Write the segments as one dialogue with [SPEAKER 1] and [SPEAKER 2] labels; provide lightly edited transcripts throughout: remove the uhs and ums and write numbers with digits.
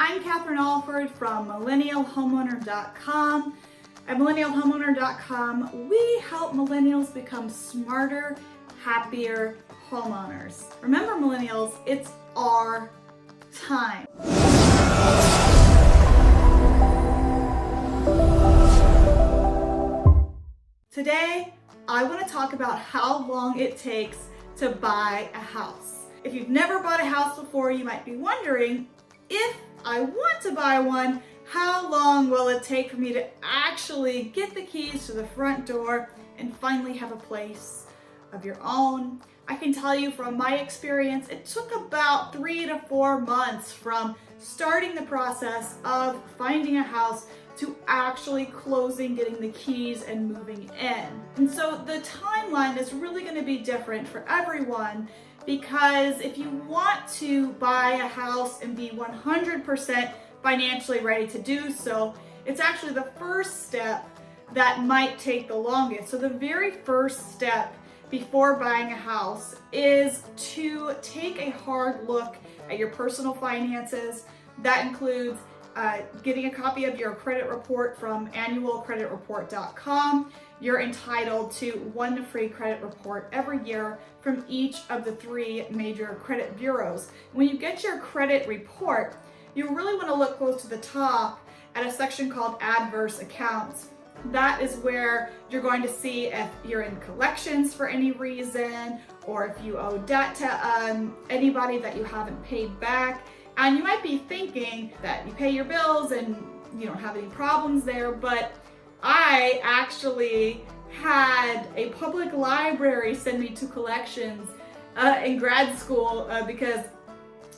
[SPEAKER 1] I'm Catherine Alford from millennialhomeowner.com. At millennialhomeowner.com, we help millennials become smarter, happier homeowners. Remember, millennials, it's our time. Today, I want to talk about how long it takes to buy a house. If you've never bought a house before, you might be wondering, if I want to buy one, how long will it take for me to actually get the keys to the front door and finally have a place of your own? I can tell you from my experience, it took about 3 to 4 months from starting the process of finding a house to actually closing, getting the keys, and moving in. And so the timeline is really going to be different for everyone, because if you want to buy a house and be 100% financially ready to do so, it's actually the first step that might take the longest. So the very first step before buying a house is to take a hard look at your personal finances. That includes getting a copy of your credit report from annualcreditreport.com. You're entitled to one free credit report every year from each of the 3 major credit bureaus. When you get your credit report, you really want to look close to the top at a section called Adverse Accounts. That is where you're going to see if you're in collections for any reason, or if you owe debt to anybody that you haven't paid back. And you might be thinking that you pay your bills and you don't have any problems there, but I actually had a public library send me to collections in grad school because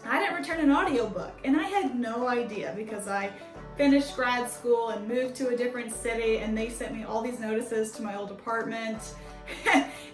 [SPEAKER 1] I didn't return an audiobook, and I had no idea, because I finished grad school and moved to a different city, and they sent me all these notices to my old apartment.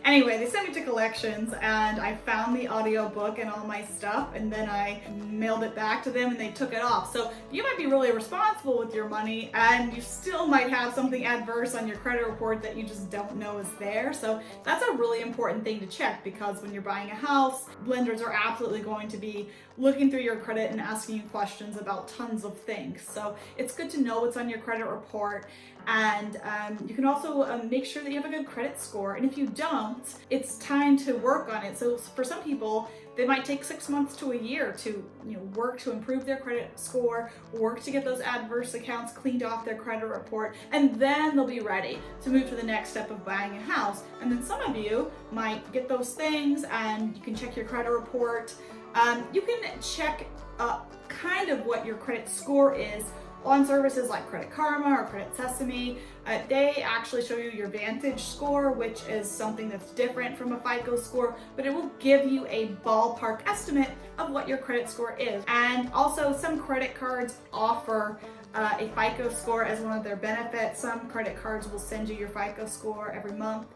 [SPEAKER 1] Anyway, they sent me to collections, and I found the audiobook and all my stuff, and then I mailed it back to them and they took it off. So you might be really responsible with your money, and you still might have something adverse on your credit report that you just don't know is there. So that's a really important thing to check, because when you're buying a house, lenders are absolutely going to be looking through your credit and asking you questions about tons of things. So it's good to know what's on your credit report. And you can also make sure that you have a good credit score. And if you don't, it's time to work on it. So for some people, they might take 6 months to a year to work to improve their credit score, work to get those adverse accounts cleaned off their credit report, and then they'll be ready to move to the next step of buying a house. And then some of you might get those things, and you can check your credit report. You can check kind of what your credit score is on services like Credit Karma or Credit Sesame. They actually show you your Vantage score, which is something that's different from a FICO score, but it will give you a ballpark estimate of what your credit score is. And also, some credit cards offer a FICO score as one of their benefits. Some credit cards will send you your FICO score every month.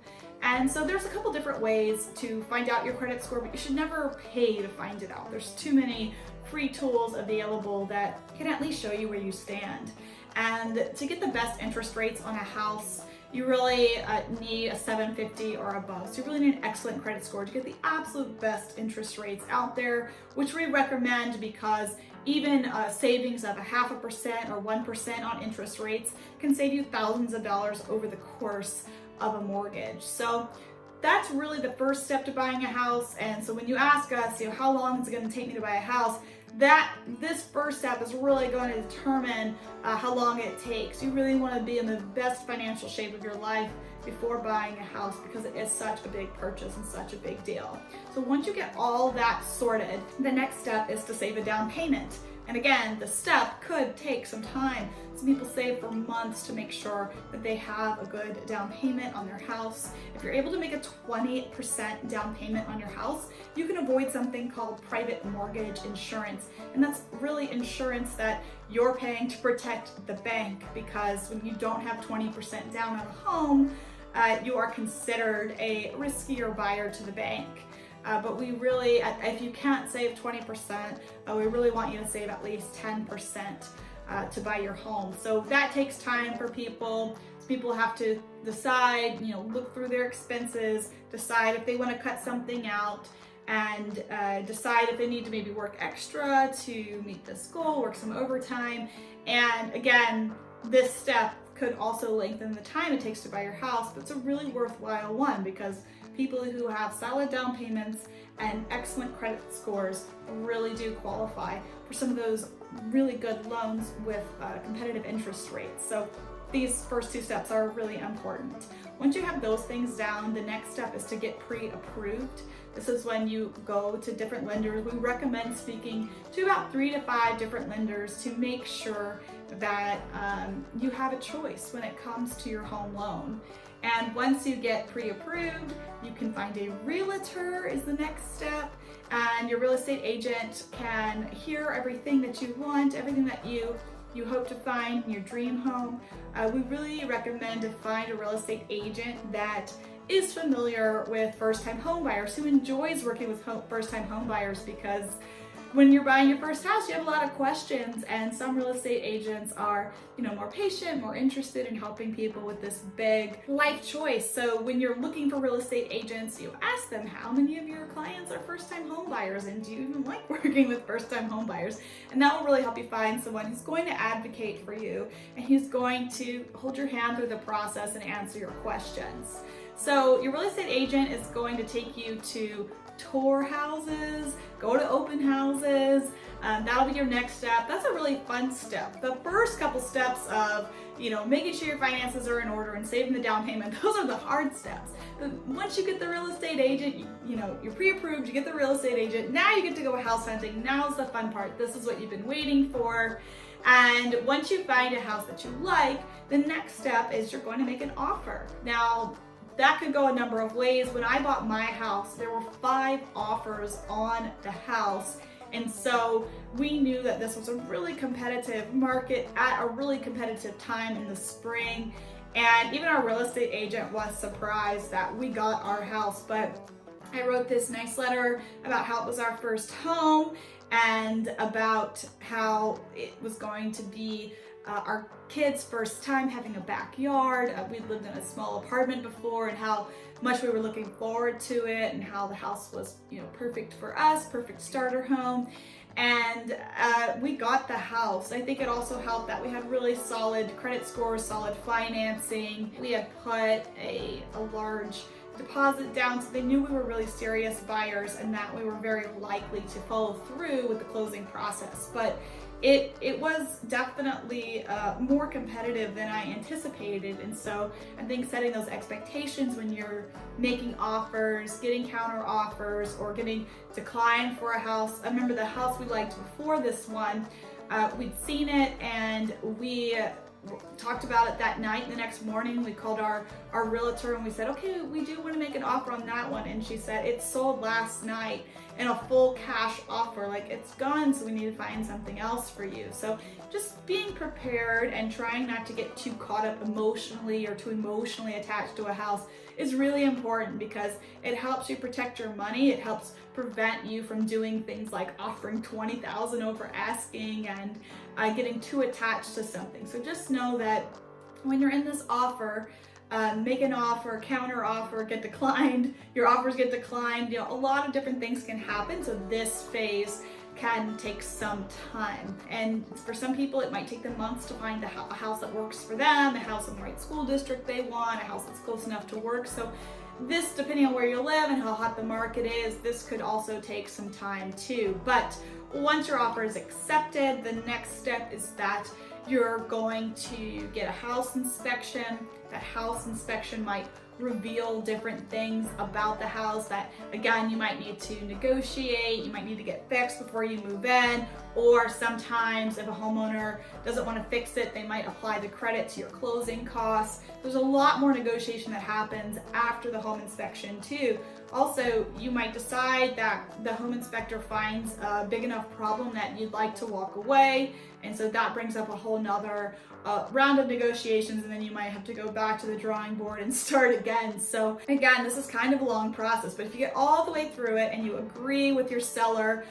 [SPEAKER 1] And so there's a couple different ways to find out your credit score, but you should never pay to find it out. There's too many free tools available that can at least show you where you stand. And to get the best interest rates on a house, you really need a 750 or above. So you really need an excellent credit score to get the absolute best interest rates out there, which we recommend, because even savings of 0.5% or 1% on interest rates can save you thousands of dollars over the course of a mortgage. So that's really the first step to buying a house. And so when you ask us, how long is it going to take me to buy a house, this first step is really going to determine how long it takes. You really want to be in the best financial shape of your life before buying a house, because it is such a big purchase and such a big deal. So once you get all that sorted, the next step is to save a down payment. And again, the step could take some time. Some people save for months to make sure that they have a good down payment on their house. If you're able to make a 20% down payment on your house, you can avoid something called private mortgage insurance. And that's really insurance that you're paying to protect the bank, because when you don't have 20% down on a home, you are considered a riskier buyer to the bank. But we really, if you can't save 20%, we really want you to save at least 10% to buy your home. So that takes time for people. People have to decide, look through their expenses, decide if they want to cut something out, and decide if they need to maybe work extra to meet this goal, work some overtime. And again, this step could also lengthen the time it takes to buy your house, but it's a really worthwhile one because people who have solid down payments and excellent credit scores really do qualify for some of those really good loans with competitive interest rates. So these first two steps are really important. Once you have those things down, the next step is to get pre-approved. This is when you go to different lenders. We recommend speaking to about 3 to 5 different lenders to make sure that you have a choice when it comes to your home loan. And once you get pre-approved, you can find a realtor is the next step, and your real estate agent can hear everything that you want, everything that you hope to find in your dream home. We really recommend to find a real estate agent that is familiar with first-time home buyers, who enjoys working with first-time home buyers, because when you're buying your first house, you have a lot of questions, and some real estate agents are, more patient, more interested in helping people with this big life choice. So when you're looking for real estate agents, you ask them, how many of your clients are first-time home buyers, and do you even like working with first-time home buyers? And that will really help you find someone who's going to advocate for you and who's going to hold your hand through the process and answer your questions. So your real estate agent is going to take you to tour houses, go to open houses. That'll be your next step. That's a really fun step. The first couple steps of, making sure your finances are in order and saving the down payment, those are the hard steps. But once you get the real estate agent, you're pre-approved, you get the real estate agent, now you get to go house hunting. Now's the fun part. This is what you've been waiting for. And once you find a house that you like, the next step is you're going to make an offer. Now, that could go a number of ways. When I bought my house, there were 5 offers on the house. And so we knew that this was a really competitive market at a really competitive time in the spring. And even our real estate agent was surprised that we got our house. But I wrote this nice letter about how it was our first home and about how it was going to be our kids' first time having a backyard. We'd lived in a small apartment before, and how much we were looking forward to it, and how the house was, perfect for us, perfect starter home. And we got the house. I think it also helped that we had really solid credit scores, solid financing. We had put a large deposit down, so they knew we were really serious buyers and that we were very likely to follow through with the closing process. But it was definitely more competitive than I anticipated. And so I think setting those expectations when you're making offers, getting counter offers, or getting declined for a house. I remember the house we liked before this one, we'd seen it and we talked about it that night. The next morning we called our realtor and we said, okay, we do want to make an offer on that one. And she said, it sold last night in a full cash offer, like it's gone, so we need to find something else for you. So just being prepared and trying not to get too caught up emotionally or too emotionally attached to a house is really important, because it helps you protect your money. It helps prevent you from doing things like offering $20,000 over asking and getting too attached to something. So just know that when you're in this offer, make an offer, counter offer, get declined, your offers get declined, a lot of different things can happen. So this phase can take some time. And for some people, it might take them months to find a house that works for them, a house in the right school district they want, a house that's close enough to work. So this, depending on where you live and how hot the market is, this could also take some time too. But once your offer is accepted, the next step is that you're going to get a house inspection. That house inspection might reveal different things about the house that, again, you might need to negotiate, you might need to get fixed before you move in, or sometimes if a homeowner doesn't want to fix it, they might apply the credit to your closing costs. There's a lot more negotiation that happens after the home inspection too. Also, you might decide that the home inspector finds a big enough problem that you'd like to walk away, and so that brings up a whole nother round of negotiations, and then you might have to go back to the drawing board and start again. So again, this is kind of a long process, but if you get all the way through it and you agree with your seller,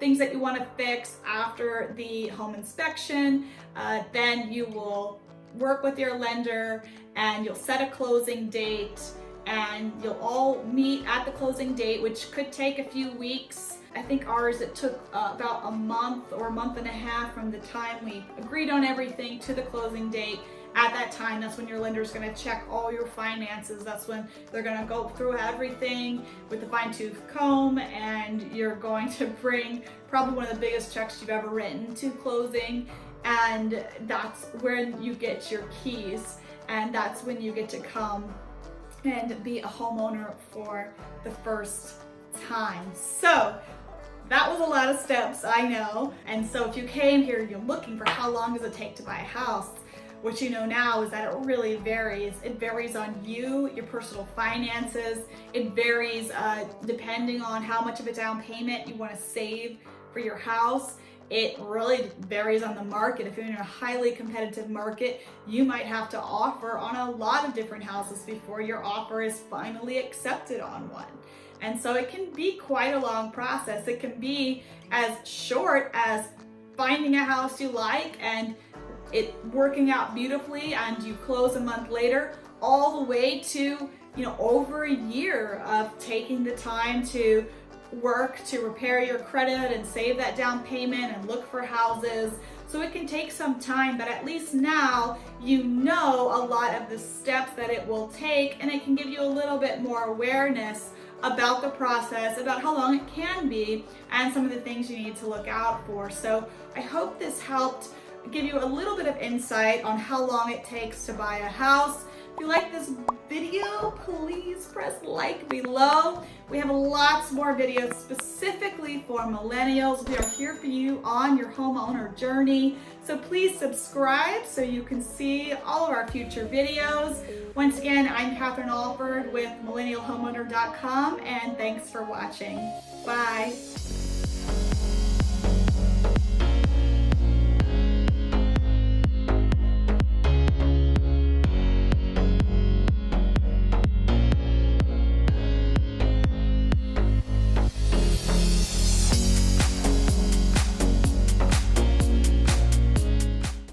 [SPEAKER 1] things that you want to fix after the home inspection, then you will work with your lender and you'll set a closing date. and you'll all meet at the closing date, which could take a few weeks. I think ours, it took about a month or a month and a half from the time we agreed on everything to the closing date. At that time, that's when your lender's gonna check all your finances. That's when they're gonna go through everything with the fine-tooth comb, and you're going to bring probably one of the biggest checks you've ever written to closing, and that's when you get your keys, and that's when you get to come and be a homeowner for the first time. So that was a lot of steps, I know. And so if you came here, you're looking for how long does it take to buy a house, what you know now is that it really varies. It varies on you, your personal finances. It varies depending on how much of a down payment you want to save for your house. It really varies on the market. If you're in a highly competitive market, you might have to offer on a lot of different houses before your offer is finally accepted on one. And so it can be quite a long process. It can be as short as finding a house you like and it working out beautifully and you close a month later, all the way to, over a year of taking the time to work to repair your credit and save that down payment and look for houses. So it can take some time, but at least now you know a lot of the steps that it will take, and it can give you a little bit more awareness about the process, about how long it can be, and some of the things you need to look out for. So I hope this helped give you a little bit of insight on how long it takes to buy a house. If you like this video, please press like below. We have lots more videos specifically for millennials. We are here for you on your homeowner journey. So please subscribe so you can see all of our future videos. Once again, I'm Catherine Alford with millennialhomeowner.com, and thanks for watching. Bye.